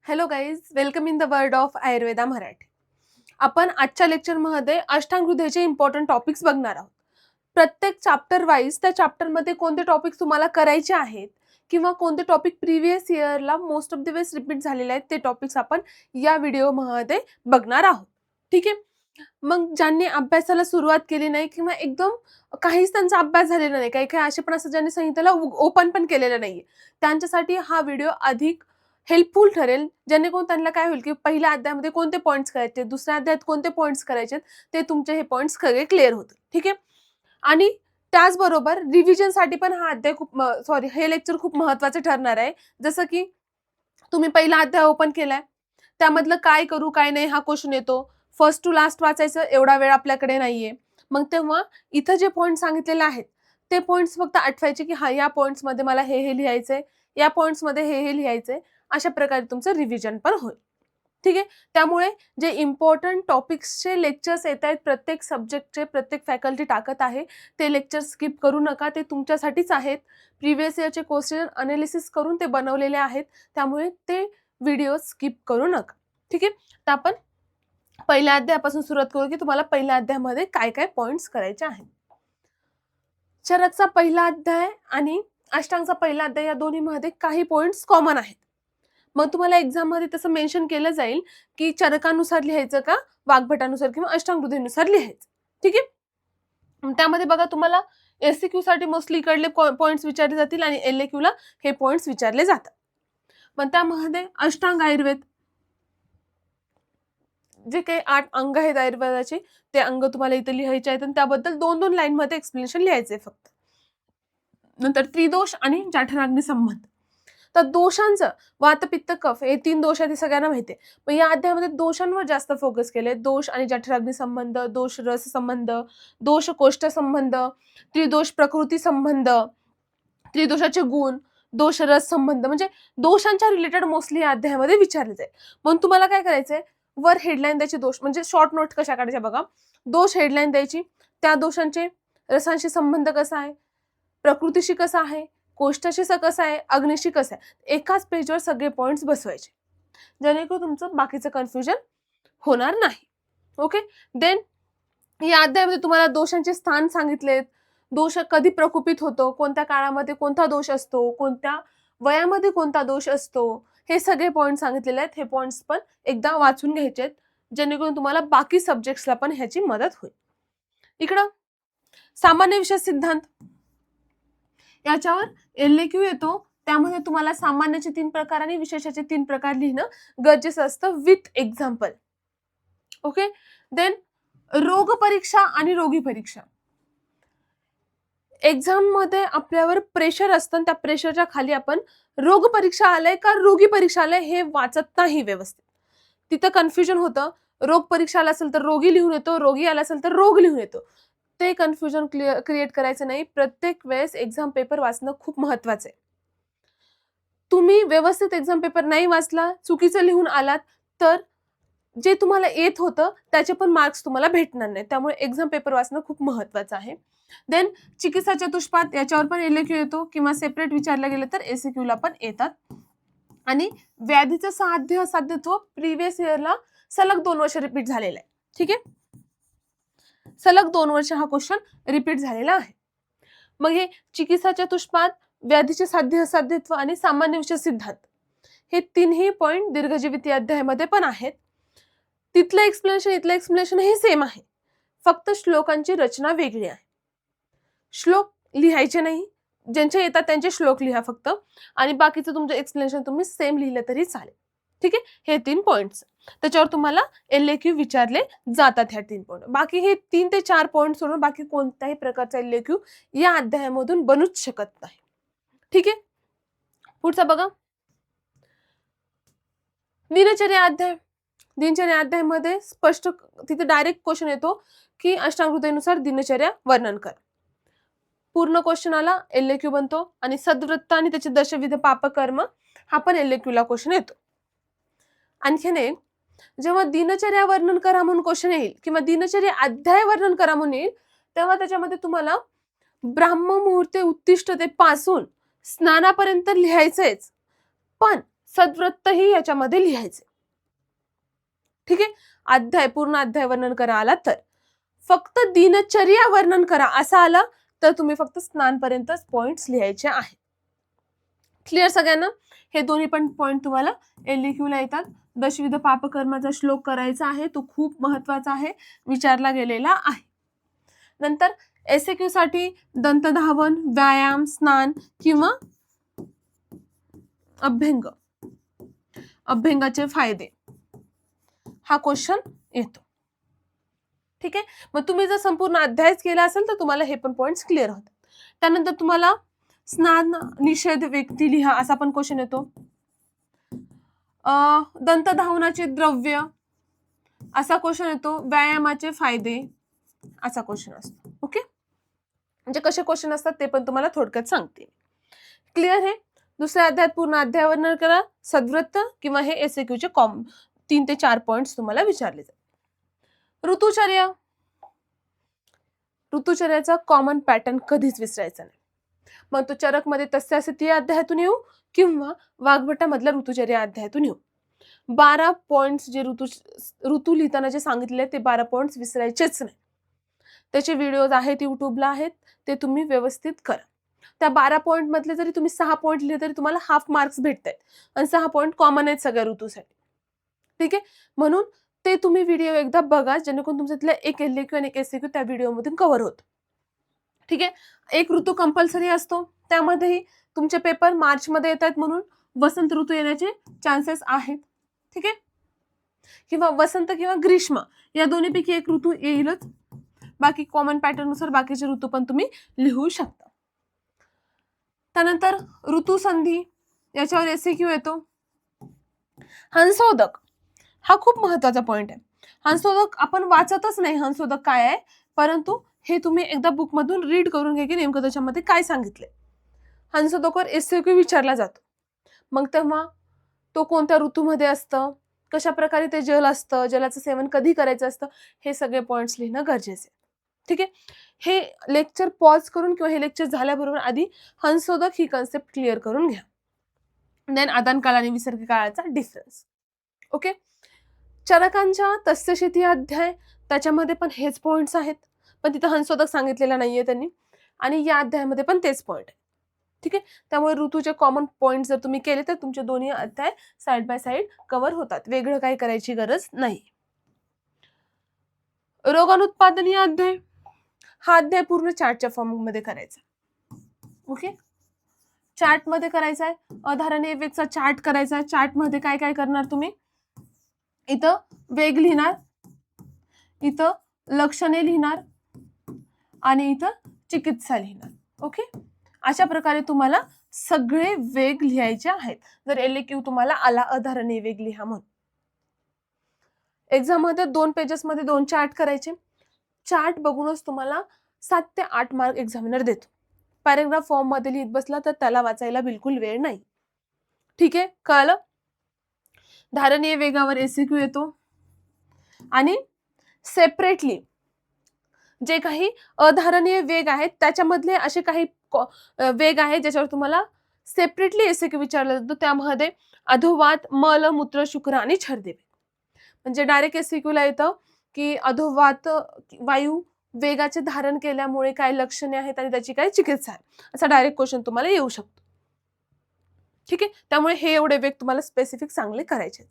Hello guys, welcome in the world of Ayurveda Marathi. आपण आजच्या लेक्चरमध्ये अष्टांग हृदयाचे इम्पॉर्टंट टॉपिक्स बघणार आहोत. प्रत्येक चॅप्टर वाईज त्या चॅप्टरमध्ये कोणते टॉपिक्स तुम्हाला करायचे आहेत किंवा कोणते टॉपिक प्रिव्हियस इयरला most of the ways repeat झालेले आहेत ते टॉपिक्स आपण या व्हिडिओमध्ये बघणार आहोत. ठीक आहे. मग ज्यांनी अभ्यासाला सुरुवात केली नाही किंवा एकदम काहीच त्यांचा अभ्यास झालेला नाही, काही काही असे पण असं ज्यांनी संहितेला ओपन पण केलेलं नाहीये, त्यांच्यासाठी हा व्हिडिओ अधिक हेल्पफुल ठरेल. जेणेकरून त्यांना काय होईल की पहिल्या अध्यायामध्ये कोणते पॉईंट्स करायचे, दुसऱ्या अध्यायात कोणते पॉईंट्स करायचे, ते तुमचे हे पॉईंट्स सगळे क्लिअर होतील. ठीक आहे. आणि त्याचबरोबर रिव्हिजनसाठी पण हा अध्याय खूप हे लेक्चर खूप महत्त्वाचं ठरणार आहे. जसं की तुम्ही पहिला अध्याय ओपन केलाय, त्यामधलं काय करू काय नाही हा क्वेश्चन येतो. फर्स्ट टू लास्ट वाचायचं एवढा वेळ आपल्याकडे नाहीये. मग तेव्हा इथं जे पॉईंट सांगितलेले आहेत ते पॉईंट्स फक्त आठवायचे की हा या पॉईंट्समध्ये मला हे लिहायचंय, या पॉईंट्समध्ये हे लिहायचंय. अशा प्रकारे तुमचं रिव्हिजन पण होईल. ठीक आहे. त्यामुळे जे इम्पॉर्टंट टॉपिक्सचे लेक्चर्स येत आहेत, प्रत्येक सब्जेक्टचे प्रत्येक फॅकल्टी टाकत आहे, ते लेक्चर स्किप करू नका. ते तुमच्यासाठीच आहेत. प्रिव्हियस इयरचे क्वेश्चन अनालिसिस करून ते बनवलेले आहेत. त्यामुळे ते व्हिडिओ स्किप करू नका. ठीक आहे. तर आपण पहिल्या अध्यायापासून सुरुवात करू की तुम्हाला पहिल्या अध्यायामध्ये काय काय पॉईंट्स करायचे आहेत. चरकचा पहिला अध्याय आणि अष्टांगचा पहिला अध्याय या दोन्हीमध्ये काही पॉईंट्स कॉमन आहेत. मग तुम्हाला एक्झाम मध्ये तसं मेन्शन केलं जाईल की चरकानुसार लिहायचं का वाग्भटानुसार किंवा अष्टांग हृदयानुसार लिहायचं. ठीक आहे. त्यामध्ये बघा तुम्हाला एससीक्यू साठी मोस्टली इकडले पॉईंट्स विचारले जातील आणि एलएक्यू ला हे पॉईंट्स विचारले जातात. पण त्यामध्ये अष्टांग आयुर्वेद जे काही 8 अंग आहेत आयुर्वेदाचे, ते अंग तुम्हाला इथे लिहायचे आहेत आणि त्याबद्दल 2-2 लाईन मध्ये एक्सप्लेनेशन लिहायचंय फक्त. नंतर त्रिदोष आणि जठराग्नी संबंध. तर दोषांचं वात पित्त कफ हे 3 दोष आहेत, सगळ्यांना माहिती आहे. पण या अध्यायामध्ये दोषांवर जास्त फोकस केले. दोष आणि जठराग्नी संबंध, दोष रस संबंध, दोष कोष्ठ संबंध, त्रिदोष प्रकृती संबंध, त्रिदोषाचे गुण, दोष रस संबंध, म्हणजे दोषांच्या रिलेटेड मोस्टली या अध्यायामध्ये विचारले जाईल. म्हणून तुम्हाला काय करायचंय, वर हेडलाईन द्यायची दोष, म्हणजे शॉर्ट नोट कशा काढायच्या बघा. दोष हेडलाईन द्यायची, त्या दोषांचे रसांशी संबंध कसा आहे, प्रकृतीशी कसा आहे, कोष्ठाशी कसं आहे, अग्निशी कसं आहे, एकाच पेजवर सगळे पॉइंट्स बसवायचे, जेणेकरून तुमचं बाकीचं कन्फ्युजन होणार नाही. ओके. देन या अध्यायामध्ये तुम्हाला दोषांचे स्थान सांगितलेत, दोष कधी प्रकोपित होतो, कोणत्या काळामध्ये कोणता दोष असतो, कोणत्या वयामध्ये कोणता दोष असतो, हे सगळे पॉइंट सांगितलेले आहेत. हे पॉइंट्स पण एकदा वाचून घ्यायचे आहेत, जेणेकरून तुम्हाला बाकी सब्जेक्ट्सला पण ह्याची मदत होईल. इकडं सामान्य विषय सिद्धांत, याच्यावर एलएक्यू येतो. त्यामध्ये तुम्हाला सामान्याचे 3 प्रकार आणि विशेषाचे 3 प्रकार लिहिणं गरजेचं असतं विथ एक्झाम्पल. ओके. देन रोग परीक्षा आणि रोगी परीक्षा. एक्झाम मध्ये आपल्यावर प्रेशर असतं, त्या प्रेशरच्या खाली आपण रोग परीक्षा आलंय का रोगी परीक्षा आलंय हे वाचत नाही व्यवस्थित. तिथं कन्फ्युजन होतं. रोग परीक्षा आला असेल तर रोगी लिहून येतो, रोगी आला असेल तर रोग लिहून येतो. ते कन्फ्युजन क्रिएट करायचं नाही. प्रत्येक वेळेस एक्झाम पेपर वाचणं खूप महत्वाचं आहे. तुम्ही व्यवस्थित एक्झाम पेपर नाही वाचला, चुकीचं लिहून आलात तर जे तुम्हाला येत होतं त्याचे पण मार्क्स तुम्हाला भेटणार नाही. त्यामुळे एक्झाम पेपर वाचणं खूप महत्वाचं आहे. देन चिकित्सा चतुष्पाद, याच्यावर पण एलएक्यू येतो किंवा सेपरेट विचारलं गेलं तर एसक्यू ला पण येतात. आणि व्याधीचं साध्य असाध्यत्व प्रिव्हियस इयरला सलग 2 वर्ष रिपीट झालेलं आहे. ठीक आहे. सलग 2 वर्ष हा क्वेश्चन रिपीट झालेला आहे. मग हे चिकित्सा चतुष्पाद, व्याधीचे साध्य असाध्यत्व आणि सामान्य विषय सिद्धांत, हे तिन्ही पॉइंट दीर्घजीवित या अध्यायामध्ये पण आहेत. तिथलं एक्सप्लेनेशन इथलं एक्सप्लेनेशन हे सेम आहे, फक्त श्लोकांची रचना वेगळी आहे. श्लोक लिहायचे नाही, ज्यांचे येतात त्यांचे श्लोक लिहा फक्त, आणि बाकीचं तुमचं एक्सप्लेनेशन तुम्ही सेम लिहिलं तरी चालेल. ठीक आहे. हे 3 पॉइंट्स त्याच्यावर तुम्हाला एलएक्यू विचारले जातात. ह्या 3 पॉइंट, बाकी हे 3 ते 4 पॉइंट सोडून बाकी कोणत्याही प्रकारचा एलएक्यू या अध्यायामधून बनूच शकत नाही. ठीक आहे. पुढचा बघा, दिनचर्या अध्याय. दिनचर्या अध्यायामध्ये स्पष्ट तिथे डायरेक्ट क्वेश्चन येतो की अष्टांग हृदयानुसार दिनचर्या वर्णन कर. पूर्ण क्वेश्चन आला एलएक्यू बनतो. आणि सद्वृत्त आणि त्याचे दशविध पापकर्म हा पण एलएक्यू ला क्वेश्चन येतो. आणखीन एक, जेव्हा दिनचर्या वर्णन करा म्हणून क्वेश्चन येईल किंवा दिनचर्या अध्याय वर्णन करा म्हणून येईल, तेव्हा त्याच्यामध्ये तुम्हाला ब्राह्म मुहूर्ते उत्तिष्ठते पासून स्नानापर्यंत लिहायचंच, पण सद्वृत्तही याच्यामध्ये लिहायचे. ठीक आहे, पूर्ण अध्याय वर्णन करा आला तर. फक्त दिनचर्या वर्णन करा असं आलं तर तुम्ही फक्त स्नानपर्यंतच पॉइंट्स लिहायचे आहेत. क्लिअर सगळ्यांना? हे दोन्ही पण पॉइंट तुम्हाला LQ ला येतात. दशविध पापकर्माचा श्लोक करायचा आहे, तो खूप महत्वाचा आहे, विचारला गेलेला आहे. नंतर SAQ साठी दंतधावन, व्यायाम, स्नान किंवा अभ्यंग, अभ्यंगाचे फायदे हा क्वेश्चन येतो. ठीक आहे, मग तुम्ही जर संपूर्ण अध्यायच केला असेल तर तुम्हाला हे पण पॉइंट्स क्लिअर होतात. त्यानंतर तुम्हाला स्नान निषेध व्यक्ती लिहा असा पण क्वेश्चन येतो. दंतधावनाचे द्रव्य असा क्वेश्चन येतो. व्यायामाचे फायदे असा क्वेश्चन असतो. ओके, म्हणजे कसे क्वेश्चन असतात ते पण तुम्हाला थोडक्यात सांगते. क्लिअर आहे? दुसऱ्या अध्यायात पूर्ण अध्याय वर्णन करा, सद्वृत्त किंवा हे SAQ चे 3 ते 4 पॉइंट्स तुम्हाला विचारले जातात. ऋतुचर्या, ऋतुचर्याचा कॉमन पॅटर्न कधीच विसरायचा नाही. मग तो चरकमध्ये तस्य स्थिती अध्यायातून येऊ किंवा वाघभटामधल्या ऋतुचर्या अध्यायातून येऊ, 12 पॉइंट्स जे ऋतू लिहिताना जे सांगितले ते 12 पॉइंट्स विसरायचेच नाही. त्याचे व्हिडिओज आहेत युट्यूबला आहेत, ते तुम्ही व्यवस्थित करा. त्या 12 पॉइंट मधले जरी तुम्ही 6 पॉइंट लिहिले तरी तुम्हाला हाफ मार्क्स भेटतात आणि 6 पॉइंट कॉमन आहेत सगळ्या ऋतूसाठी. ठीक आहे, म्हणून ते तुम्ही व्हिडिओ एकदा बघा जेणेकरून तुमच्यातल्या एक LQ आणि एक SAQ त्या व्हिडिओमधून कव्हर होतो. ठीक आहे, एक ऋतू कंपल्सरी असतो, त्यामध्येही तुमचे पेपर मार्च मध्ये येत आहेत म्हणून वसंत ऋतू येण्याचे चान्सेस आहेत. ठीक आहे, किंवा वसंत किंवा ग्रीष्म या दोन्हीपैकी एक ऋतू येईलच. बाकी कॉमन पॅटर्न नुसार बाकीचे ऋतू पण तुम्ही लिहू शकता. त्यानंतर ऋतुसंधी याच्यावर SAQ येतो. हंसोदक हा खूप महत्वाचा पॉइंट आहे. हंसोदक आपण वाचतच नाही हंसोदक काय आहे, परंतु हे तुम्ही एकदा बुक मधून रीड करून घ्या की नेमकं त्याच्यामध्ये काय सांगितलंय. हंसोदकवर SAQ विचारला जातो. मग तेव्हा तो कोणत्या ऋतूमध्ये असतं, कशा प्रकारे ते जल असतं, जलाचं सेवन कधी करायचं असतं, हे सगळे पॉइंट्स लिहिणं गरजेचे आहे. ठीक आहे, हे लेक्चर पॉज करून किंवा हे लेक्चर झाल्याबरोबर आधी हंसोदक ही कन्सेप्ट क्लिअर करून घ्या. देन आदान काळ आणि विसर्ग काळाचा डिफरन्स. ओके, चरकांच्या तस्य शेती अध्याय त्याच्यामध्ये पण हेच पॉइंट्स आहेत, पण तिथं हंसोदक सांगितलेला नाहीये त्यांनी, आणि या अध्यायामध्ये पण तेच पॉइंट आहे. ठीक आहे, त्यामुळे ऋतूचे कॉमन पॉइंट जर तुम्ही केले तर तुमचे दोन्ही अध्याय साइड बाय साइड कव्हर होतात, वेगळं काही करायची गरज नाही. रोगानुत्पादन या अध्याय, हा अध्याय पूर्ण चार्टच्या फॉर्म मध्ये करायचा. ओके, चार्ट मध्ये करायचा आहे, अधारणे वेगचा चार्ट करायचा आहे. चार्ट मध्ये काय काय करणार तुम्ही, इथं वेग लिहिणार, इथं लक्षणे लिहिणार आणि इथं चिकित्सा लिहिणार. ओके, अशा प्रकारे तुम्हाला सगळे वेग लिहायचे आहेत. जर LQ तुम्हाला आला अधारणे वेग लिहा म्हणून, एक्झाम मध्ये 2 पेजेस मध्ये 2 चार्ट करायचे. चार्ट बघूनच तुम्हाला 7 ते 8 मार्क एक्झामिनर देतो. पॅरेग्राफ फॉर्म मध्ये लिहित बसला तर त्याला वाचायला बिलकुल वेळ नाही. ठीक आहे, कळलं? धारणीय वेगावर SAQ येतो आणि सेपरेटली जे काही अधारणीय वेग आहेत त्याच्यामधले असे काही वेग आहेत ज्याच्यावर तुम्हाला सेपरेटली SAQ विचारला जातो. त्यामध्ये अधोवात, मल, मूत्र, शुक्र आणि छर्दे. म्हणजे डायरेक्ट SAQ ला येतं की अधोवात वायू वेगाचे धारण केल्यामुळे काय लक्षणे आहेत आणि त्याची काय चिकित्सा आहे, असा डायरेक्ट क्वेश्चन तुम्हाला येऊ शकतो. ठीक आहे, त्यामुळे हे एवढे वेग तुम्हाला स्पेसिफिक चांगले करायचे.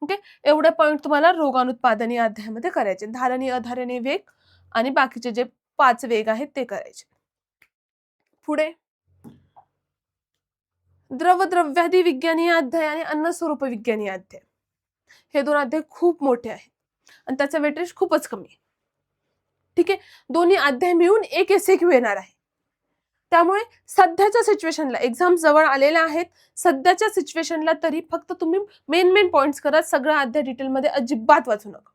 ओके, एवढे पॉइंट तुम्हाला रोगानुत्पादन या अध्यायामध्ये करायचे. धारणीय अधारणीय वेग आणि बाकीचे जे 5 वेग आहेत ते करायचे. पुढे द्रव्यादी विज्ञानीय अध्याय आणि अन्न स्वरूप विज्ञानीय अध्याय, हे 2 अध्याय खूप मोठे आहेत आणि त्याचा वेटेज खूपच कमी आहे. ठीक आहे, दोन्ही अध्याय मिळून एक SAQ येणार आहे. त्यामुळे सध्याच्या सिच्युएशनला, एक्झाम जवळ आलेल्या आहेत, सध्याच्या सिच्युएशनला तरी फक्त तुम्ही मेन पॉइंट्स करा, सगळा अध्याय डिटेलमध्ये अजिबात वाचू नका.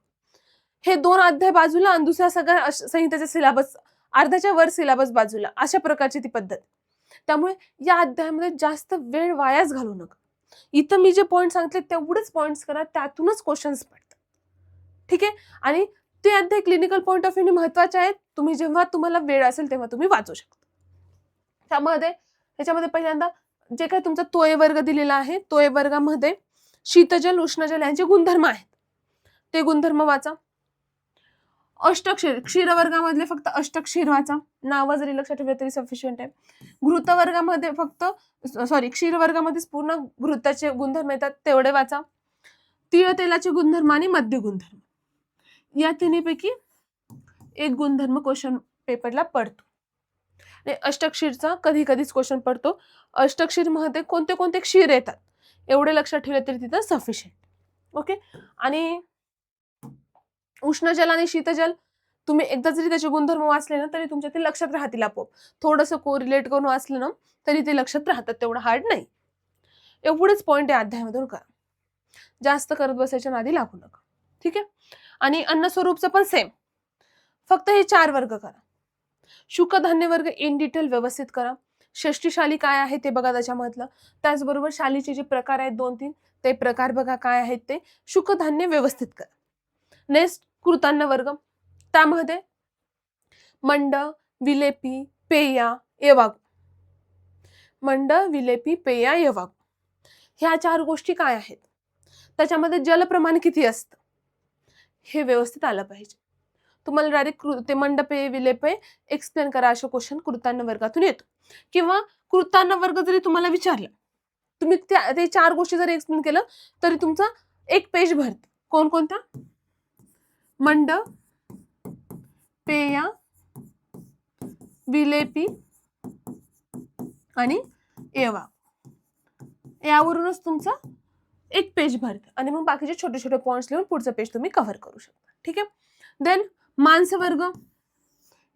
हे 2 अध्याय बाजूला आणि दुसऱ्या सगळ्या संहितेचा सिलेबस अर्ध्याच्या वर सिलेबस बाजूला, अशा प्रकारची ती पद्धत. त्यामुळे या अध्यायामध्ये जास्त वेळ वायाच घालू नका. इथं मी जे पॉइंट सांगितले तेवढेच पॉइंट्स करा, त्यातूनच क्वेश्चन्स पडतात. ठीक आहे, आणि ते अध्याय क्लिनिकल पॉइंट ऑफ व्ह्यू महत्वाचे आहेत. जेव्हा तुम्हाला वेळ असेल तेव्हा तुम्ही वाचू शकता. त्याच्यामध्ये पहिल्यांदा जे काही तुमचा तोय वर्ग दिलेला आहे, तोय वर्गामध्ये शीतजल उष्णजल यांचे गुणधर्म आहेत, ते गुणधर्म वाचा. अष्टक्षीर, क्षीर वर्गामधले फक्त अष्टक्षीर वाचा, नाव जरी लक्षात ठेवलं तरी सफिशियंट आहे. घृत वर्गामध्ये फक्त क्षीर वर्गामध्येच पूर्ण घृताचे गुणधर्म येतात, तेवढे वाचा. तीळ तेलाचे गुणधर्म आणि मध्य गुणधर्म, या तिन्हीपैकी एक गुणधर्म क्वेश्चन पेपरला पडतो. आणि अष्टक्षीरचा कधी कधीच क्वेश्चन पडतो. अष्टक्षीर मध्ये कोणते कोणते क्षीर येतात एवढे लक्षात ठेवले तरी तिथं सफिशियंट. ओके. आणि उष्णजल आणि शीतजल तुम्ही एकदा जरी त्याचे गुणधर्म वाचले ना तरी तुमच्या ते लक्षात राहतील आपोआप. थोडंसं कोरिलेट करून वाचलं ना तरी ते लक्षात राहतात, तेवढं हार्ड नाही. एवढेच पॉईंट आहे अध्यायामधून करा, जास्त करत बसायच्या नादी लागू नका. ठीक आहे. आणि अन्न स्वरूपचं पण सेम, फक्त हे 4 वर्ग करा. शुकधान्य वर्ग इन डिटेल व्यवस्थित करा. षष्टीशाली काय आहे ते बघा त्याच्यामधलं. त्याचबरोबर शालीचे जे प्रकार आहेत 2-3 ते प्रकार बघा काय आहेत ते. शुकधान्य व्यवस्थित करा. नेक्स्ट कृतान्न वर्ग, त्यामध्ये मंड, विलेपी, पेया, येवागू. मंड, विलेपी, पेया, येवागू ह्या 4 गोष्टी काय आहेत, त्याच्यामध्ये जलप्रमाण किती असतं हे व्यवस्थित आलं पाहिजे. तुम्हाला डायरेक्ट ते मंडपे विलेपे एक्सप्लेन करा अशा क्वेश्चन कृतान्न वर्गातून येतो. किंवा कृतान्न वर्ग जरी तुम्हाला विचारलं, तुम्ही ते 4 गोष्टी जरी एक्सप्लेन केलं तरी तुमचा एक पेज भरतं. कोणकोणत्या? मंड, पेया, विलेपी आणि येवा, यावरूनच तुमचा एक पेज भरतं आणि मग बाकीचे छोटे छोटे पॉइंट्स लिहून पुढचं पेज तुम्ही कव्हर करू शकता. ठीक आहे. देन मांसवर्ग,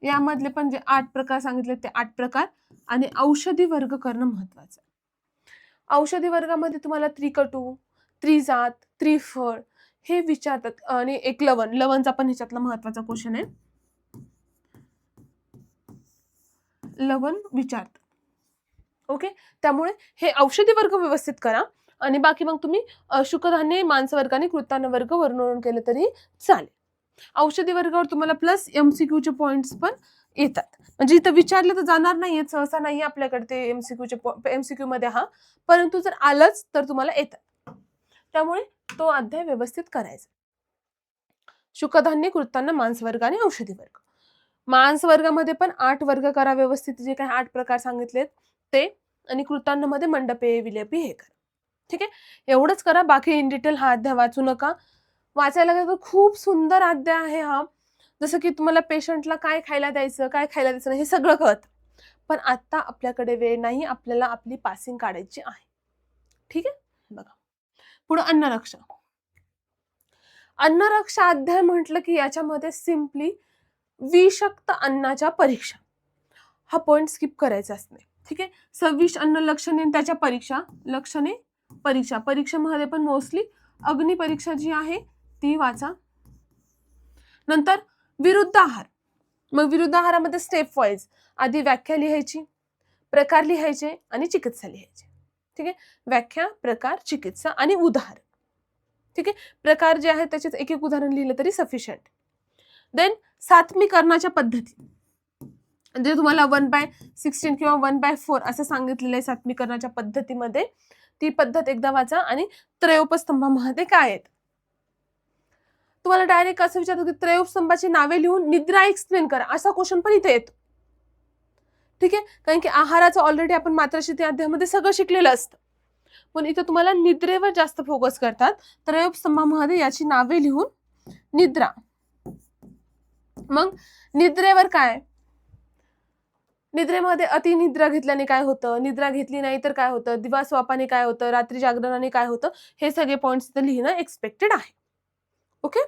यामधले पण जे 8 प्रकार सांगितले ते 8 प्रकार. आणि औषधी वर्ग करणं महत्वाचं. औषधी वर्गामध्ये तुम्हाला त्रिकटू, त्रिजात, त्रिफळ हे विचारतात. आणि एक लवणचा पण ह्याच्यातला महत्वाचा क्वेश्चन आहे, लवण विचारतात. ओके. त्यामुळे हे औषधी वर्ग व्यवस्थित करा आणि बाकी मग तुम्ही शुकधान्य, मांसवर्ग आणि कृतान्न वर्ग वरून केले तरी चालेल. औषधी वर्गावर तुम्हाला प्लस एमसीक्यूचे पॉइंट्स पण येतात, म्हणजे इथं विचारले तर जाणार नाहीये, सहसा नाही आपल्याकडे ते एमसीक्यू मध्ये हा, परंतु जर आलंच तर तुम्हाला येतात. त्यामुळे तो अध्याय व्यवस्थित करायचा. शुकधान्य, कृतान्न, मांसवर्ग आणि औषधी वर्ग. मांस वर्गामध्ये पण 8 वर्ग करा व्यवस्थित, जे काही 8 प्रकार सांगितलेत ते. आणि कृतान्न मध्ये मंडपे विलेपी हे करा. ठीक आहे. एवढंच करा, बाकी इन डिटेल हा अध्याय वाचू नका. वाचायला गेलं तर खूप सुंदर अध्याय आहे हा. जसं की तुम्हाला पेशंटला काय खायला द्यायचं, काय खायला द्यायचं नाही हे सगळं कळतं. पण आता आपल्याकडे वेळ नाही, आपल्याला आपली पासिंग काढायची आहे. ठीक आहे. बघा पुढे अन्नरक्षा. अन्नरक्षा अध्याय म्हटलं की याच्यामध्ये सिम्पली विषक्त अन्नाच्या परीक्षा हा पॉइंट स्किप करायचा असते. ठीक आहे. 26 अन्न लक्षणे त्याच्या परीक्षा, लक्षणे परीक्षा. परीक्षेमध्ये पण मोस्टली अग्नि परीक्षा जी आहे ती वाचा. नंतर विरुद्ध आहार. मग विरुद्ध आहारामध्ये स्टेप वाईज आधी व्याख्या लिहायची, प्रकार लिहायचे आणि चिकित्सा लिहायची. ठीक आहे. व्याख्या, प्रकार, चिकित्सा आणि उदाहरण. ठीक आहे. प्रकार जे आहेत त्याच्यात एक एक उदाहरण लिहिलं तरी सफिशियंट. देन सात्मीकरणाच्या पद्धती, म्हणजे तुम्हाला 1/16 किंवा 1/4 असं सांगितलेलं आहे सात्मीकरणाच्या पद्धतीमध्ये. ती पद्धत एकदा वाचा. आणि त्रयोपस्तंभामध्ये काय आहेत, तुम्हाला डायरेक्ट असं विचारतो की त्रयोपस्तंभाची नावे लिहून निद्रा एक्सप्लेन करा, असा क्वेश्चन पण इथे येतो. ठीक आहे. कारण की आहाराचं ऑलरेडी आपण मात्राशिती अध्यायामध्ये सगळं शिकलेलं असतं, पण इथं तुम्हाला निद्रेवर जास्त फोकस करतात. त्रयोपस्तंभामध्ये याची नावे लिहून निद्रा. मग निद्रेवर काय, निद्रेमध्ये अतिनिद्रा घेतल्याने काय होतं, निद्रा घेतली नाही तर काय होतं, दिवास्वापाने काय होतं, रात्री जागरणाने काय होतं, हे सगळे पॉइंट्स इथे लिहिणं एक्सपेक्टेड आहे. ओके.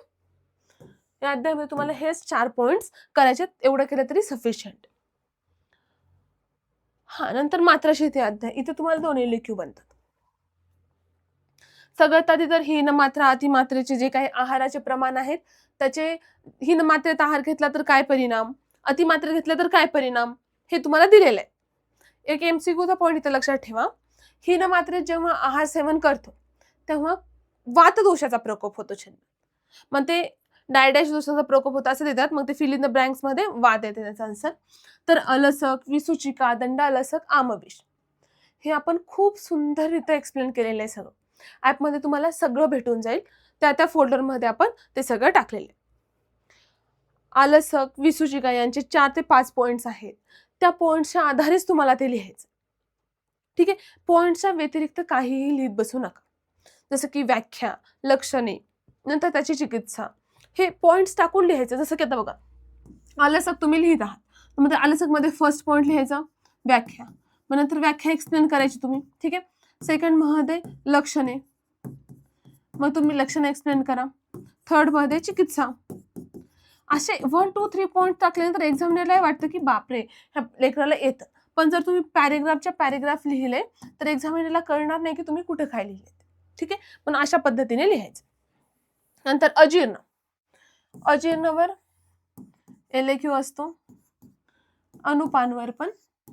या अध्यायामध्ये तुम्हाला हेच 4 पॉइंट्स करायचे, एवढं केलं तरी सफिशियंट. हा, नंतर मात्राशिती अध्याय. इथे तुम्हाला 2 LQ बनतात. सगळ्यात आधी तर हीन मात्रा, अतिमात्रेचे जे काही आहाराचे प्रमाण आहेत त्याचे, हीन मात्रेत आहार घेतला तर काय परिणाम, अतिमात्रेत घेतला तर काय परिणाम, हे तुम्हाला दिलेलं आहे. एक एमसीक्यूचा पॉइंट इथे लक्षात ठेवा. हीन मात्रेत जेव्हा आहार सेवन करतो तेव्हा वातदोषाचा प्रकोप होतो छंद. मग ते डायडॅश दोषाचा प्रकोप होता असं देतात, मग ते फिल इन द ब्लँक्स मध्ये वात येते त्याचा आन्सर. तर अलसक, विसूचिका, दंडालसक, आमविष हे आपण खूप सुंदररित्या एक्सप्लेन केलेलं आहे सगळं. ॲपमध्ये तुम्हाला सगळं भेटून जाईल. त्या फोल्डरमध्ये आपण ते सगळं टाकलेलं आहे. आलसक, विसूचिका यांचे 4 ते 5 पॉइंट्स आहेत. त्या पॉइंट्सच्या आधारेच तुम्हाला ते लिहायचं. ठीक आहे. पॉइंट्सच्या व्यतिरिक्त काहीही लिहित बसू नका. जसं की व्याख्या, लक्षणे, नंतर त्याची चिकित्सा, हे पॉइंट्स टाकून लिहायचं. जसं की आता बघा, आलसक तुम्ही लिहित आहात, तर मग आलसकमध्ये फर्स्ट पॉइंट लिहायचा व्याख्या, मग नंतर व्याख्या एक्सप्लेन करायची तुम्ही. ठीक आहे. सेकंड मध्ये लक्षणे, मग तुम्ही लक्षणे एक्सप्लेन करा. थर्ड मध्ये चिकित्सा. असे 1, 2, 3 पॉइंट टाकल्यानंतर एक्झामिनरला वाटतं की बापरे, ह्या लेकराला येतं. पण जर तुम्ही पॅरेग्राफ लिहिले तर एक्झामिनरला कळणार नाही की तुम्ही कुठे काय लिहिले. ठीक आहे. पण अशा पद्धतीने लिहायचं. नंतर अजीर्ण. अजीर्णवर LAQ असतो. अनुपानवर पण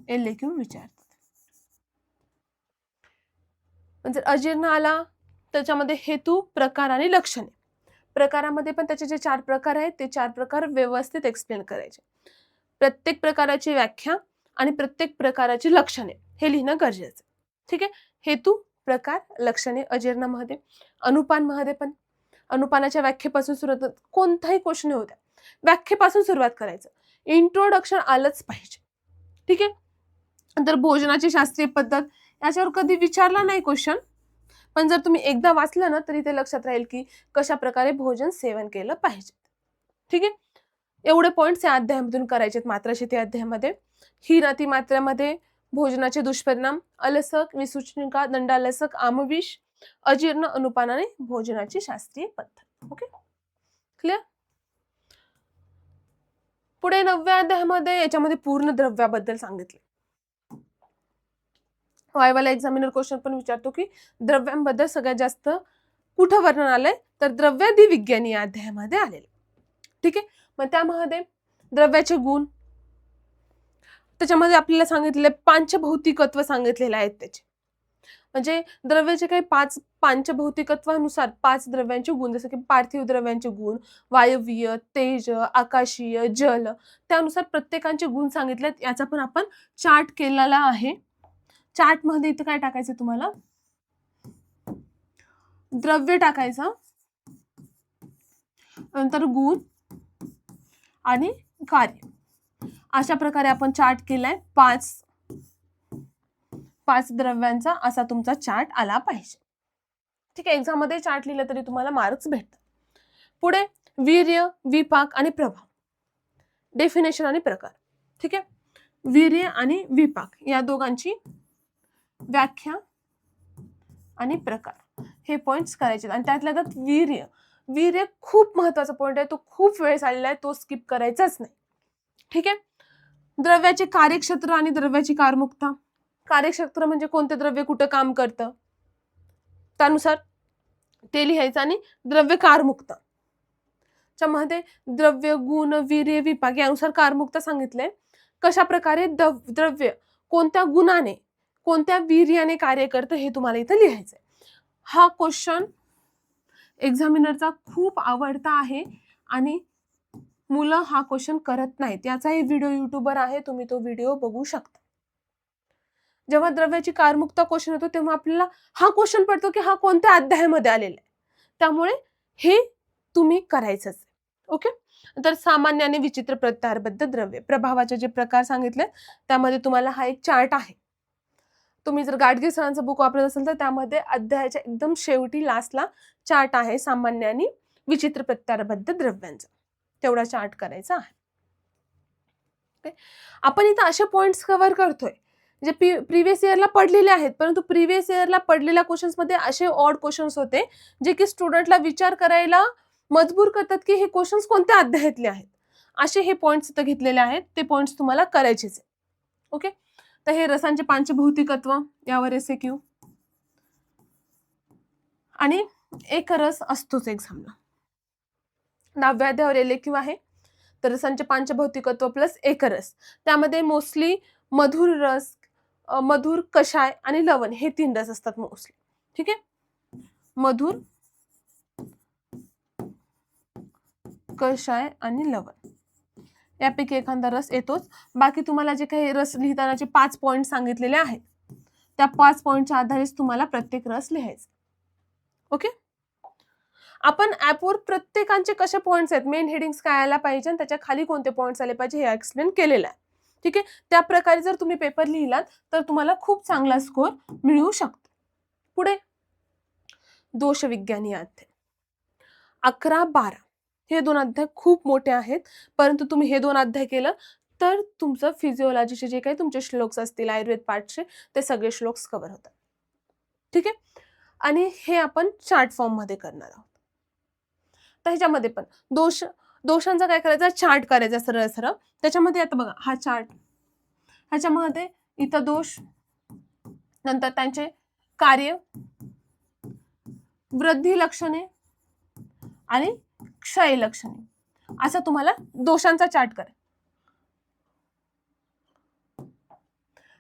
LAQ विचारतात. जर अजीर्ण आला त्याच्यामध्ये हेतू, प्रकार आणि लक्षणे. प्रकारामध्ये पण त्याचे जे 4 प्रकार आहेत ते 4 प्रकार व्यवस्थित एक्सप्लेन करायचे. प्रत्येक प्रकाराची व्याख्या आणि प्रत्येक प्रकाराची लक्षणे हे लिहिणं गरजेचं. ठीक आहे. हेतू, प्रकार, लक्षणे अजीर्णमध्ये. अनुपानमध्ये पण अनुपानाच्या व्याख्येपासून सुरुवात, कोणताही क्वेश्चन होऊ द्या, व्याख्येपासून सुरुवात करायचं. इंट्रोडक्शन आलंच पाहिजे. ठीक आहे. नंतर भोजनाची शास्त्रीय पद्धत, याच्यावर कधी विचारला नाही क्वेश्चन, पण जर तुम्ही एकदा वाचलं ना तरी ते लक्षात राहील की कशा प्रकारे भोजन सेवन केलं पाहिजे. ठीक आहे. एवढे पॉइंट्स या अध्यायामधून करायचे आहेत मात्राशेती अध्यायामध्ये. ही नाती मात्रामध्ये भोजनाचे दुष्परिणाम, अलसक, विसूचनिका, दंडालसक, आमविष, अजीर्ण, अनुपान आणि भोजनाची शास्त्रीय पद्धत. Okay, clear. पुढे 9व्या अध्यायामध्ये याच्यामध्ये पूर्ण द्रव्याबद्दल सांगितले. वायवाला एक्झामिनर क्वेश्चन पण विचारतो की द्रव्यांबद्दल सगळ्यात जास्त कुठं वर्णन आलंय, तर द्रव्यादी विज्ञान या अध्यायामध्ये आलेलं. ठीक आहे. मग त्यामध्ये द्रव्याचे गुण, त्याच्यामध्ये आपल्याला सांगितले पांचभौतिकत्व सांगितलेले आहेत त्याचे. म्हणजे द्रव्याचे काही 5 पांचभौतिकत्वानुसार 5 द्रव्यांचे गुण, जसं की पार्थिव द्रव्यांचे गुण, वायवीय, तेज, आकाशीय, जल, त्यानुसार प्रत्येकांचे गुण सांगितलेत. याचा पण आपण चार्ट केलेला आहे. चार्ट मध्ये इथं काय टाकायचं तुम्हाला, द्रव्य टाकायचं, नंतर गुण आणि कार्य. अशा प्रकारे आपण चार्ट केलाय. 5 द्रव्यांचा असा तुमचा चार्ट आला पाहिजे. ठीक आहे. एक्झाम मध्ये चार्ट लिहिलं तरी तुम्हाला मार्क्स भेटतात. पुढे वीर्य, विपाक आणि प्रभाव, डेफिनेशन आणि प्रकार. ठीक आहे. वीर्य आणि विपाक या दोघांची व्याख्या आणि प्रकार हे पॉइंट्स करायचे. आणि त्यातल्या त्यात वीर्य खूप महत्वाचा पॉइंट आहे. तो खूप वेळेस आलेला आहे, तो स्किप करायचाच नाही. ठीक आहे. द्रव्याचे कार्यक्षेत्र आणि द्रव्याची कारमुकता. कार्यक्षेत्र म्हणजे कोणते द्रव्य कुठं काम करतं त्यानुसार ते लिहायचं. आणि द्रव्य कारमुकता च्यामध्ये द्रव्य, गुण, वीर्य, विपाक यानुसार कारमुकता सांगितलंय. कशा प्रकारे द्रव्य कोणत्या गुणाने, कोणत्या वीर्याने कार्य करतं हे तुम्हाला इथं लिहायचंय. हा क्वेश्चन एक्झामिनरचा खूप आवडता आहे आणि मुलं हा क्वेश्चन करत नाहीत. याचाही व्हिडिओ युट्यूबवर आहे, तुम्ही तो व्हिडिओ बघू शकता. जेव्हा द्रव्याची कारमुकता क्वेश्चन होतो तेव्हा आपल्याला हा क्वेश्चन पडतो की हा कोणत्या अध्यायामध्ये आलेला आहे, त्यामुळे हे तुम्ही करायचंच. ओके. तर सामान्य आणि विचित्र प्रत्याहारबद्ध द्रव्य, प्रभावाचे जे प्रकार सांगितले त्यामध्ये तुम्हाला हा एक चार्ट आहे. तुम्ही जर गाडगे सरांचं बुक वापरत असेल तर त्यामध्ये अध्यायाच्या एकदम शेवटी लास्टला चार्ट आहे सामान्य आणि विचित्र प्रत्याहारबद्ध द्रव्यांचा. तेवढा चार्ट करायचा आहे. आपण इथं असे पॉइंट्स कव्हर करतोय जे प्रिव्हियस इयरला पडलेले आहेत, परंतु प्रिव्हियस इयरला पडलेल्या क्वेश्चन्स मध्ये असे ऑड क्वेश्चन्स होते जे की स्टुडंटला विचार करायला मजबूर करतात की हे क्वेश्चन्स कोणत्या अध्यायातले आहेत. असे हे पॉइंट्स इथं घेतलेले आहेत, ते पॉइंट्स तुम्हाला करायचेच आहे. ओके. तर हे रसांचे पांचभौतिकत्व यावर SAQ आणि एक रस असतोच एक्झामला. 9व्या अध्यायावर LAQ आहे. तर रसांचे पांचभौतिकत्व प्लस एक रस, त्यामध्ये मोस्टली मधुर रस, मधुर, कषाय आणि लवण हे 3 रस असतात मोस्टली. ठीक आहे. मधुर, कषाय आणि लवण यापैकी एखादा रस येतोच. बाकी तुम्हाला जे काही रस लिहितानाचे 5 पॉइंट सांगितलेले आहेत त्या 5 पॉईंटच्या आधारेच तुम्हाला प्रत्येक रस लिहायचा. ओके. आपण ऍपवर प्रत्येकांचे कसे पॉईंट्स आहेत, मेन हेडिंग्स काय आला पाहिजे आणि त्याच्या खाली कोणते पॉईंट्स आले पाहिजे हे एक्सप्लेन केलेलं आहे. ठीक आहे. त्या प्रकारे जर तुम्ही पेपर लिहिलात तर तुम्हाला खूप चांगला स्कोर मिळू शकतो. पुढे दोषविज्ञानी अध्याय 11-12 हे 2 अध्याय खूप मोठे आहेत, परंतु तुम्ही हे 2 अध्याय केलं तर तुमचं फिजिओलॉजीचे जे काही तुमचे श्लोक्स असतील आयुर्वेद पार्टचे ते सगळे श्लोक्स कव्हर होतात. ठीक आहे. आणि हे आपण चार्ट फॉर्म मध्ये करणार आहोत. तर ह्याच्यामध्ये पण दोषांचा काय करायचा, चार्ट करायचा सरळ सरळ. त्याच्यामध्ये आता बघा हा चार्ट, ह्याच्यामध्ये इथं दोष, नंतर त्यांचे कार्य, वृद्धी लक्षणे आणि क्षय लक्षणे, असं तुम्हाला दोषांचा चार्ट करायचा.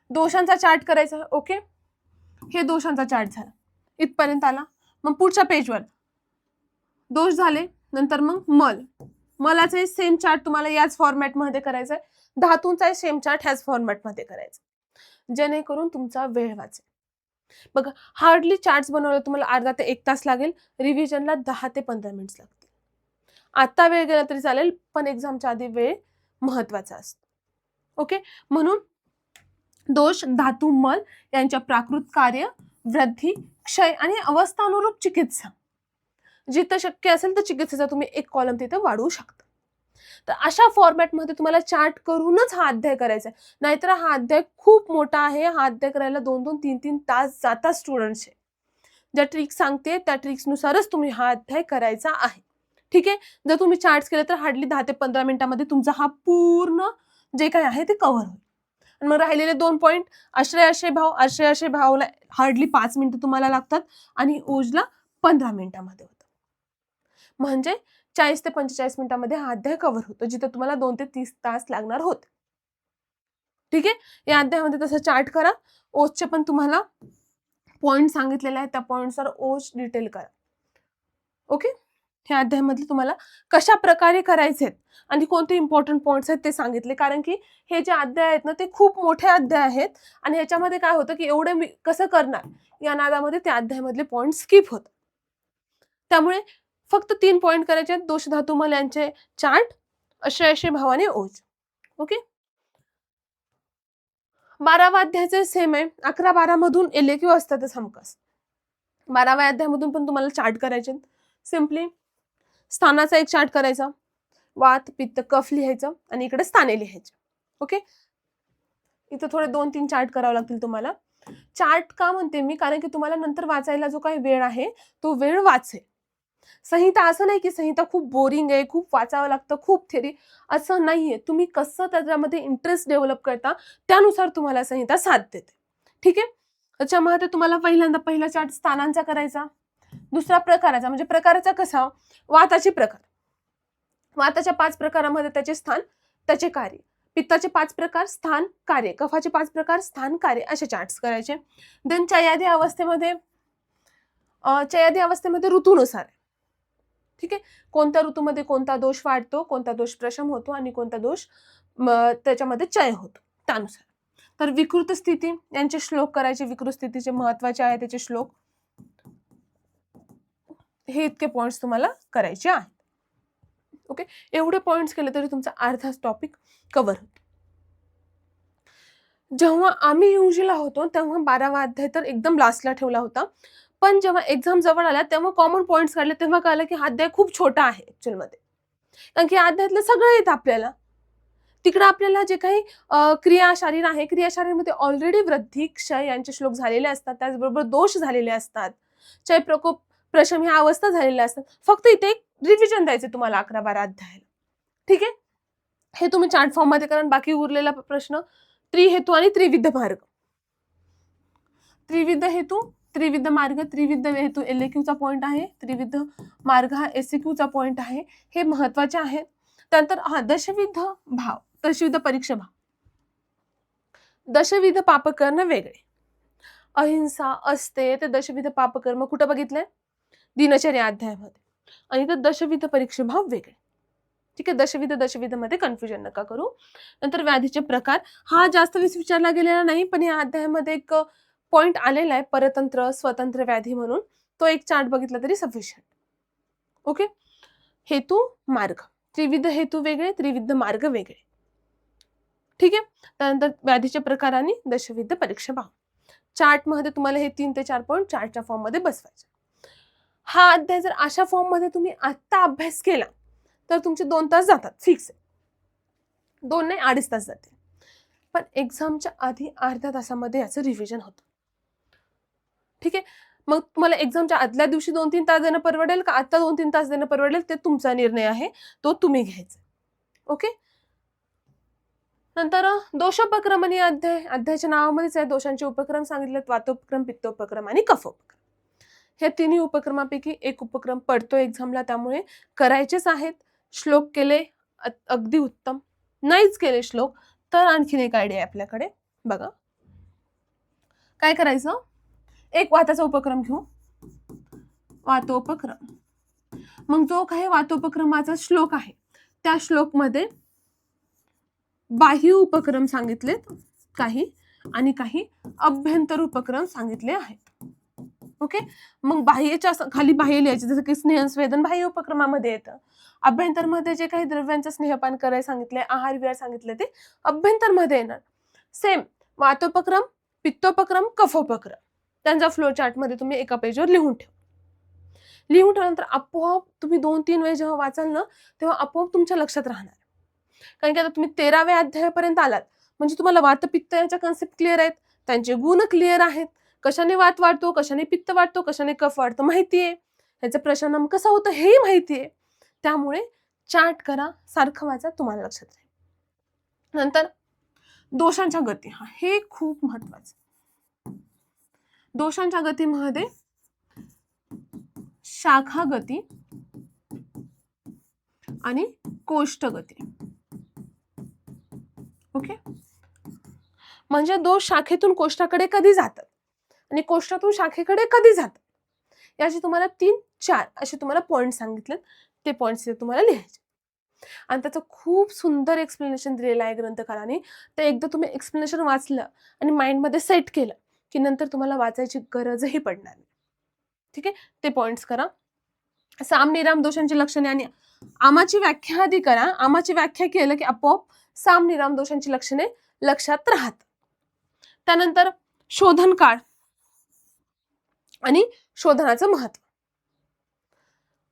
दोषांचा चार्ट करायचा. ओके. हे दोषांचा चार्ट झाला, इथपर्यंत आला. मग पुढच्या पेजवर दोष झाले, नंतर मग मलाचे सेम चार्ट तुम्हाला याच फॉर्मॅटमध्ये करायचा आहे. धातूंचा सेम चार्ट ह्याच फॉर्मॅटमध्ये करायचा, जेणेकरून तुमचा वेळ वाचेल. बघा हार्डली चार्ट्स बनवायला तुम्हाला अर्धा ते 1 तास लागेल, रिव्हिजनला 10 ते 15 मिनिट्स लागतील. आता वेळ गेला तरी चालेल, पण एक्झामच्या आधी वेळ महत्वाचा असतो. ओके. म्हणून दोष, धातू, मल यांच्या प्राकृत कार्य, वृद्धी, क्षय आणि अवस्थानुरूप चिकित्सा, जिथं शक्य असेल तर चिकित्सेचा तुम्ही एक कॉलम तिथे वाढवू शकता. तर अशा फॉर्मॅटमध्ये तुम्हाला चार्ट करूनच हा अध्याय करायचा आहे, नाहीतर हा अध्याय खूप मोठा आहे. हा अध्याय करायला 2-2, 3-3 तास जातात स्टुडंट्सचे. ज्या ट्रिक्स सांगते त्या ट्रिक्सनुसारच तुम्ही हा अध्याय करायचा आहे. ठीक आहे. जर तुम्ही चार्ट्स केले तर हार्डली 10 ते 15 मिनिटांमध्ये तुमचा हा पूर्ण जे काही आहे ते कव्हर होईल. आणि मग राहिलेले 2 पॉईंट, आश्रय भावला हार्डली 5 मिनिटं तुम्हाला लागतात आणि ओजला 15 मिनिटांमध्ये होतं. म्हणजे 40 ते 45 मिनिटांमध्ये हा अध्याय कव्हर होतो, जिथे तुम्हाला 2 ते 30 तास लागणार होते. ठीक आहे. या अध्यायामध्ये तसं चार्ट करा. ओजचे पण तुम्हाला पॉईंट सांगितलेले आहेत, त्या पॉईंटवर ओज डिटेल करा. ओके. ह्या अध्यायामध्ये तुम्हाला कशा प्रकारे करायचे आणि कोणते इम्पॉर्टंट पॉईंट्स आहेत ते सांगितले, कारण की हे जे अध्याय आहेत ना ते खूप मोठे अध्याय आहेत आणि ह्याच्यामध्ये काय होतं की एवढे मी कसं करणार या नादामध्ये त्या अध्यायामधले पॉईंट स्किप होतात. त्यामुळे फक्त 3 पॉईंट करायचे आहेत, दोष, धातू, मल यांचे चार्ट, आश्रय भाव आणि ओज. ओके. 12व्या अध्यायाचे सेम आहे. 11-12 मधून एलएक्यू असतातच हमखास. 12व्या अध्यायामधून पण तुम्हाला चार्ट करायचे. सिम्पली स्थानाचा एक चार्ट करायचा, वात, पित्त, कफ लिहायचं आणि इकडे स्थाने लिहायचे. ओके. इथं थोडे 2-3 चार्ट करावे लागतील तुम्हाला. चार्ट का म्हणते मी, कारण की तुम्हाला नंतर वाचायला जो काही वेळ आहे तो वेळ वाचेल. संहिता असं नाही की संहिता खूप बोरिंग आहे, खूप वाचावं लागतं, खूप थेरी, असं नाहीये. तुम्ही कसं त्याच्यामध्ये इंटरेस्ट डेव्हलप करता त्यानुसार तुम्हाला संहिता साथ देते. ठीक आहे. त्याच्यामध्ये तुम्हाला पहिला चार्ट स्थानांचा करायचा, दुसरा प्रकाराचा. म्हणजे प्रकाराचा कसा, वाताचे प्रकार, वाताच्या 5 प्रकारामध्ये त्याचे स्थान, त्याचे कार्य, पित्ताचे 5 प्रकार, स्थान, कार्य, कफाचे 5 प्रकार, स्थान, कार्य, असे चार्ट्स करायचे. देन चयादी अवस्थेमध्ये ऋतूनुसार. ठीक आहे. कोणत्या ऋतूमध्ये कोणता दोष वाढतो, कोणता दोष प्रशम होतो आणि कोणता दोष त्याच्यामध्ये चय होतो त्यानुसार. तर विकृत स्थिती यांचे श्लोक करायचे, विकृत स्थितीचे महत्वाचे आहे त्याचे श्लोक. हे इतके पॉइंट्स तुम्हाला करायचे आहेत. ओके. एवढे पॉइंट्स केले तरी तुमचा अर्धाच टॉपिक कव्हर होतो. जेव्हा आम्ही युजीला होतो तेव्हा 12वा अध्याय तर एकदम लास्टला ठेवला होता, पण जेव्हा एक्झाम जवळ आल्या तेव्हा कॉमन पॉइंट्स काढले तेव्हा कळलं की हा अध्याय खूप छोटा आहे ऍक्च्युअल मध्ये, कारण की या अध्यायातलं सगळं येतं आपल्याला. तिकडे आपल्याला जे काही क्रिया शरीर आहे, क्रिया शरीरमध्ये ऑलरेडी वृद्धी, क्षय यांचे श्लोक झालेले असतात, त्याचबरोबर दोष झालेले असतात, चय, प्रकोप, प्रशम ह्या अवस्था झालेल्या असतात. फक्त इथे एक रिव्हिजन द्यायचे तुम्हाला 11-12 अध्यायाला. ठीक आहे. हे तुम्ही चार्ट फॉर्म मध्ये करा. बाकी उरलेला प्रश्न त्रिहेतू आणि त्रिविध मार्ग. त्रिविध हेतू, त्रिविध मार्ग, त्रिविध हेतू एलएक्यूचा पॉइंट आहे, त्रिविध मार्ग हा एसक्यूचा पॉइंट आहे. हे महत्वाचे आहे. त्यानंतर दशविध भाव, दशविध परीक्षा भाव, दशविध पापकर्म वेगळे. अहिंसा, असते ते दशविध पापकर्म कुठं बघितले, दिनचर्या अध्यायामध्ये, आणि ते दशविध परीक्षा भाव वेगळे. ठीक आहे. दशविध मध्ये कन्फ्युजन नका करू. नंतर व्याधीचे प्रकार, हा जास्त विचारला गेलेला नाही, पण या अध्यायामध्ये एक पॉइंट आलेला आहे परतंत्र स्वतंत्र व्याधी म्हणून, तो एक चार्ट बघितला तरी सफिशियंट. ओके. हेतू मार्ग, त्रिविध हेतू वेगळे, त्रिविध मार्ग वेगळे. ठीक आहे. त्यानंतर व्याधीचे प्रकार आणि दशविध परीक्षा पाहू. चार्ट मध्ये तुम्हाला हे 3 ते 4 पॉइंट चार्टच्या फॉर्म मध्ये बसवायचे. हा अध्याय जर अशा फॉर्म मध्ये तुम्ही आता अभ्यास केला तर तुमचे 2 तास जातात, फिक्स आहे. 2 नाही 2.5 तास जाते. पण एक्झामच्या आधी अर्ध्या तासामध्ये याचं रिव्हिजन होतं. ठीक आहे. मग तुम्हाला एक्झामच्या आदल्या दिवशी 2-3 तास देणं परवडेल का आता 2-3 तास देणं परवडेल, ते तुमचा निर्णय आहे, तो तुम्ही घ्यायचा. ओके. नंतर दोषोपक्रम आणि अध्यायाच्या नावामध्येच आहे, दोषांचे उपक्रम सांगितलेत, वातोपक्रम, पित्तोपक्रम आणि कफोपक्रम. हे तिन्ही उपक्रमापैकी एक उपक्रम पडतो एक्झामला, त्यामुळे करायचेच आहेत. श्लोक केले अगदी उत्तम, नाहीच केले श्लोक तर आणखीन एक आयडिया आहे आपल्याकडे. बघा काय करायचं, एक वाताचा उपक्रम घेऊ, वातोपक्रम. मग जो काही वातोपक्रमाचा श्लोक आहे त्या श्लोक मध्ये बाह्य उपक्रम सांगितलेत काही आणि काही अभ्यंतर उपक्रम सांगितले आहेत. ओके. मग बाह्यच्या खाली बाह्य लिहायचे, जसं की स्नेहस्वेदन बाह्य उपक्रमामध्ये येतं. अभ्यंतर मध्ये जे काही द्रव्यांचं स्नेहपान करायला सांगितले, आहार विहार सांगितले, ते अभ्यंतर मध्ये येणार. सेम वातोपक्रम, पित्तोपक्रम, कफोपक्रम त्यांचा फ्लो चार्ट मध्ये तुम्ही एका पेजवर लिहून ठेवा. लिहून ठेवल्यानंतर आपोआप तुम्ही 2-3 वेळा जेव्हा वाचाल ना तेव्हा आपोआप तुमच्या लक्षात राहणार. कारण की आता तुम्ही 13व्या अध्यायापर्यंत आलात म्हणजे तुम्हाला वात पित्त यांच्या कन्सेप्ट क्लिअर आहेत, त्यांचे गुण क्लिअर आहेत, कशाने वात वाढतो, कशाने पित्त वाढतो, कशाने कफ वाढतो माहितीये, ह्याचा प्रशमन कसं होतं हेही माहितीये. त्यामुळे चार्ट करा, सारखं वाचा, तुम्हाला लक्षात राहील. नंतर दोषांच्या गती, हे खूप महत्वाचं. दोषांच्या गतीमध्ये शाखा गती आणि कोष्ट गती. ओके. म्हणजे दोष शाखेतून कोष्टाकडे कधी जातात आणि कोष्टातून शाखेकडे कधी जातात, याची तुम्हाला 3-4 असे तुम्हाला पॉइंट सांगितले, ते पॉइंट्स तुम्हाला लिहायचे. आणि त्याचं खूप सुंदर एक्सप्लेनेशन दिलेलं आहे ग्रंथकाराने. ते एकदा तुम्ही एक्सप्लेनेशन वाचलं आणि माइंडमध्ये सेट केलं की नंतर तुम्हाला वाचायची गरजही पडणार नाही. ठीक आहे. ते पॉइंट्स करा. साम निराम दोषांची लक्षणे आणि आमाची व्याख्या आधी करा. आमाची व्याख्या केलं की आपोआप साम निराम दोषांची लक्षणे लक्षात राहतात. त्यानंतर शोधन काळ आणि शोधनाचं महत्व.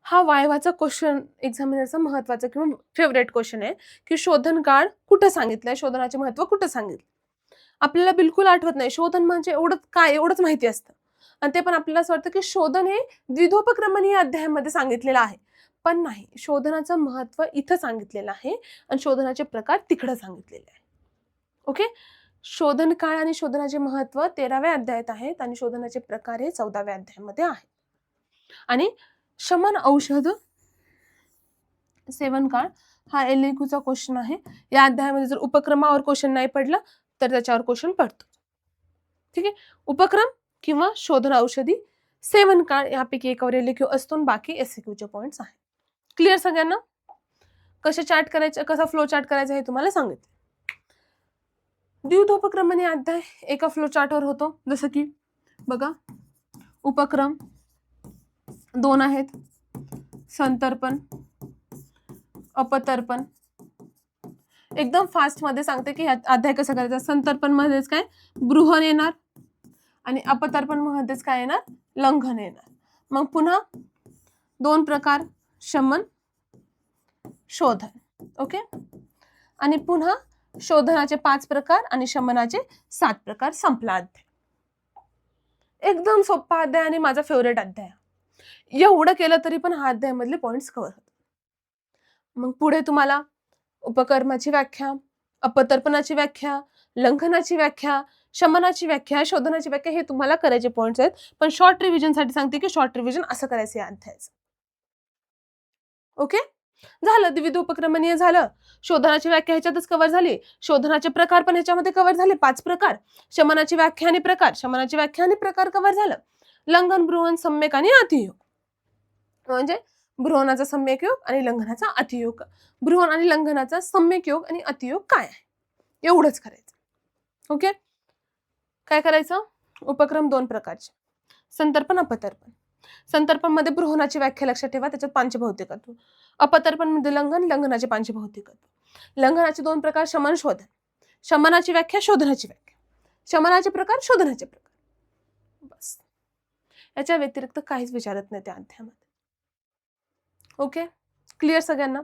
हा वायवाचा क्वेश्चन एक्झामिनरचा महत्वाचा किंवा फेवरेट क्वेश्चन आहे की शोधन काळ कुठं सांगितलंय, शोधनाचे महत्व कुठं सांगितलं. आपल्याला बिलकुल आठवत नाही शोधन म्हणजे एवढंच माहिती असतं, आणि ते पण आपल्याला असं वाटतं की शोधन हे द्विधोपक्रमण या अध्यायामध्ये सांगितलेलं आहे, पण नाही. शोधनाचं महत्व इथं सांगितलेलं आहे आणि शोधनाचे प्रकार तिकडं सांगितलेले आहे. ओके. शोधन काळ आणि शोधनाचे महत्व 13व्या अध्यायात आहेत आणि शोधनाचे प्रकार हे 14व्या अध्यायामध्ये आहेत. आणि शमन औषध सेवन काळ हा एलएक्यूचा क्वेश्चन आहे. या अध्यायामध्ये जर उपक्रमावर क्वेश्चन नाही पडला तर त्याच्यावर क्वेश्चन पडतो. ठीक आहे. उपक्रम किंवा शोधन औषधी सेवन काळ यापैकी एकावर एलएक्यू असतो, बाकी एसएक्यूचे पॉइंट्स आहेत. क्लिअर सगळ्यांना? कसे चार्ट करायचे, कसा फ्लो चार्ट करायचा हे तुम्हाला सांगितलं. द्विधोपक्रमणी अध्याय एका फ्लो चार्टवर होतो. जसं की बघा उपक्रम 2 आहेत, संतर्पण, अपतर्पण. एकदम फास्ट मध्ये सांगते की अध्याय कसा करायचा. संतर्पण मध्येच काय बृहण येणार आणि अपतर्पण मध्येच काय येणार, लंघन येणार. मग पुन्हा 2 प्रकार, शमन, शोधन. ओके. आणि पुन्हा शोधनाचे 5 प्रकार आणि शमनाचे 7 प्रकार. संपला अध्याय. एकदम सोपा अध्याय आणि माझा फेवरेट अध्याय. एवढं केलं तरी पण हा अध्यायामधले पॉइंट्स कव्हर होतात. मग पुढे तुम्हाला उपकर्माची व्याख्या, अपतर्पणाची व्याख्या, लंघनाची व्याख्या, शमनाची व्याख्या, शोधनाची व्याख्या हे तुम्हाला करायचे पॉइंट्स आहेत. पण शॉर्ट रिव्हिजन साठी सांगते की शॉर्ट रिव्हिजन असं करायचं या अध्यायाचं. ओके. झालं. द्विविध उपक्रमणीय झालं. शोधनाची व्याख्या ह्याच्यातच कव्हर झाली. शोधनाचे प्रकार पण ह्याच्यामध्ये कव्हर झाले, 5 प्रकार. शमनाची व्याख्या आणि प्रकार, शमनाची व्याख्या आणि प्रकार कव्हर झालं. लंघन, बृहण, सम्यक आणि अतियोग. म्हणजे बृहणाचा सम्यक योग आणि लंघनाचा अतियोग. बृहण आणि लंघनाचा सम्यक योग आणि अतियोग काय आहे एवढंच करायचं. ओके. काय करायचं, उपक्रम 2 प्रकारचे. संतर्पण, अपतर्पण. संतर्पणमध्ये भ्रूणाची व्याख्या लक्षात ठेवा, त्याच्यात पांचभौतिकत्व. अपतर्पणमध्ये लंघन, लंघनाचे पांचभौतिकत्व. लंघनाचे 2 प्रकार, शमन, शोधन. शमनाची व्याख्या, शोधनाची व्याख्या. शमनाचे प्रकार, शोधनाचे प्रकार. बस. याच्या व्यतिरिक्त काहीच विचारत नाही त्या अध्यायामध्ये. ओके, क्लिअर सगळ्यांना?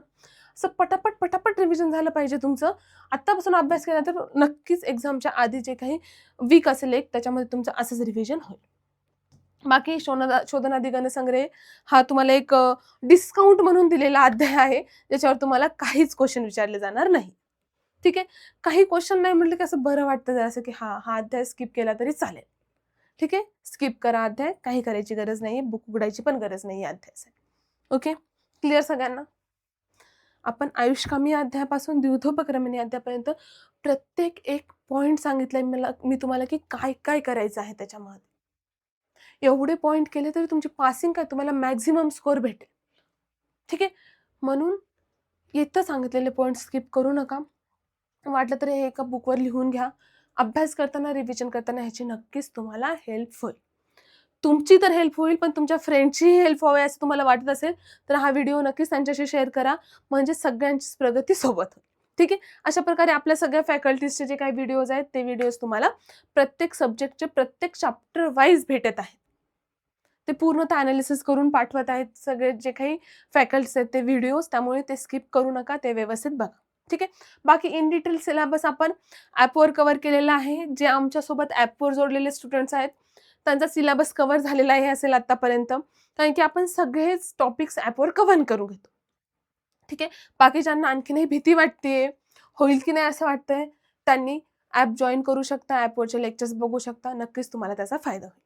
असं पटापट रिव्हिजन झालं पाहिजे तुमचं. आत्तापासून अभ्यास केला तर नक्कीच एक्झामच्या आधी जे काही वीक असेल एक, त्याच्यामध्ये तुमचं असंच रिव्हिजन होईल. बाकी शोधनादी गणसंग्रह हा तुम्हाला एक डिस्काउंट म्हणून दिलेला अध्याय आहे, ज्याच्यावर तुम्हाला काहीच क्वेश्चन विचारले जाणार नाही. ठीक आहे, काही क्वेश्चन नाही म्हटलं की असं बरं वाटतं जरासं की हा अध्याय स्किप केला तरी चालेल. ठीक आहे, स्किप करा अध्याय, काही करायची गरज नाहीये, बुक उघडायची पण गरज नाही अध्यायासाठी. ओके, क्लिअर सगळ्यांना? आपण आयुष्कामी अध्यायापासून द्विधोपक्रमिणी अध्यायापर्यंत प्रत्येक एक पॉइंट सांगितलंय मी तुम्हाला की काय काय करायचं आहे त्याच्यामध्ये. एवढे पॉइंट केले तरी तुमची पासिंग काय, तुम्हाला मॅक्झिमम स्कोर भेटेल. ठीक आहे, म्हणून इथं सांगितलेले पॉइंट स्किप करू नका. वाटलं तर हे एका बुकवर लिहून घ्या. अभ्यास करताना, रिव्हिजन करताना ह्याची नक्कीच तुम्हाला हेल्प होईल. तुमची तर हेल्प होईल, पण तुमच्या फ्रेंडचीही हेल्प व्हावी असं तुम्हाला वाटत असेल तर हा व्हिडिओ नक्कीच त्यांच्याशी शेअर करा, म्हणजे सगळ्यांचीच प्रगती सोबत होईल. ठीक आहे, अशा प्रकारे आपल्या सगळ्या फॅकल्टीजचे जे काही व्हिडिओज आहेत ते व्हिडिओज तुम्हाला प्रत्येक सब्जेक्टचे प्रत्येक चॅप्टर वाईज भेटत आहेत. ते पूर्णतः अनालिसिस करून पाठवत आहेत सगळे जे काही फॅकल्टीज आहेत ते व्हिडिओज, त्यामुळे ते स्किप करू नका, ते व्यवस्थित बघा. ठीक आहे, बाकी इन डिटेल सिलेबस आपण ॲपवर कव्हर केलेला आहे. जे आमच्यासोबत ॲपवर जोडलेले स्टुडंट्स आहेत त्यांचा सिलेबस कव्हर झालेला आहे असेल आतापर्यंत, कारण की आपण सगळेच टॉपिक्स ॲपवर कव्हर करून घेतो. ठीक आहे, बाकीच्यांना आणखीनही भीती वाटतेय, होईल की नाही असं वाटतंय, त्यांनी ॲप जॉईन करू शकता, ॲपवरचे लेक्चर्स बघू शकता, नक्कीच तुम्हाला त्याचा फायदा होईल.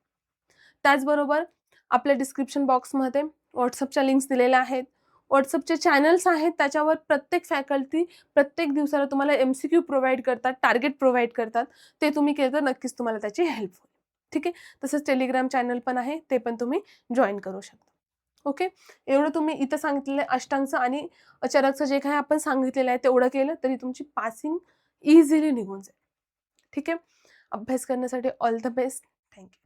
त्याचबरोबर आपल्या डिस्क्रिप्शन बॉक्समध्ये व्हॉट्सअपच्या लिंक्स दिलेल्या आहेत. व्हॉट्सअपचे चॅनल्स आहेत, त्याच्यावर प्रत्येक फॅकल्टी प्रत्येक दिवसाला तुम्हाला MCQ प्रोव्हाइड करतात, टार्गेट प्रोव्हाइड करतात. ते तुम्ही केलं तर नक्कीच तुम्हाला त्याची हेल्प होईल. ठीक आहे, तसंच टेलिग्राम चॅनल पण आहे, ते पण तुम्ही जॉईन करू शकता. ओके, एवढं तुम्ही इथं सांगितलेलं अष्टांगचं आणि चरकचं जे काही आपण सांगितलेलं आहे तेवढं केलं तरी तुमची पासिंग इझिली निघून जाईल. ठीक आहे, अभ्यास करण्यासाठी ऑल द बेस्ट. थँक्यू.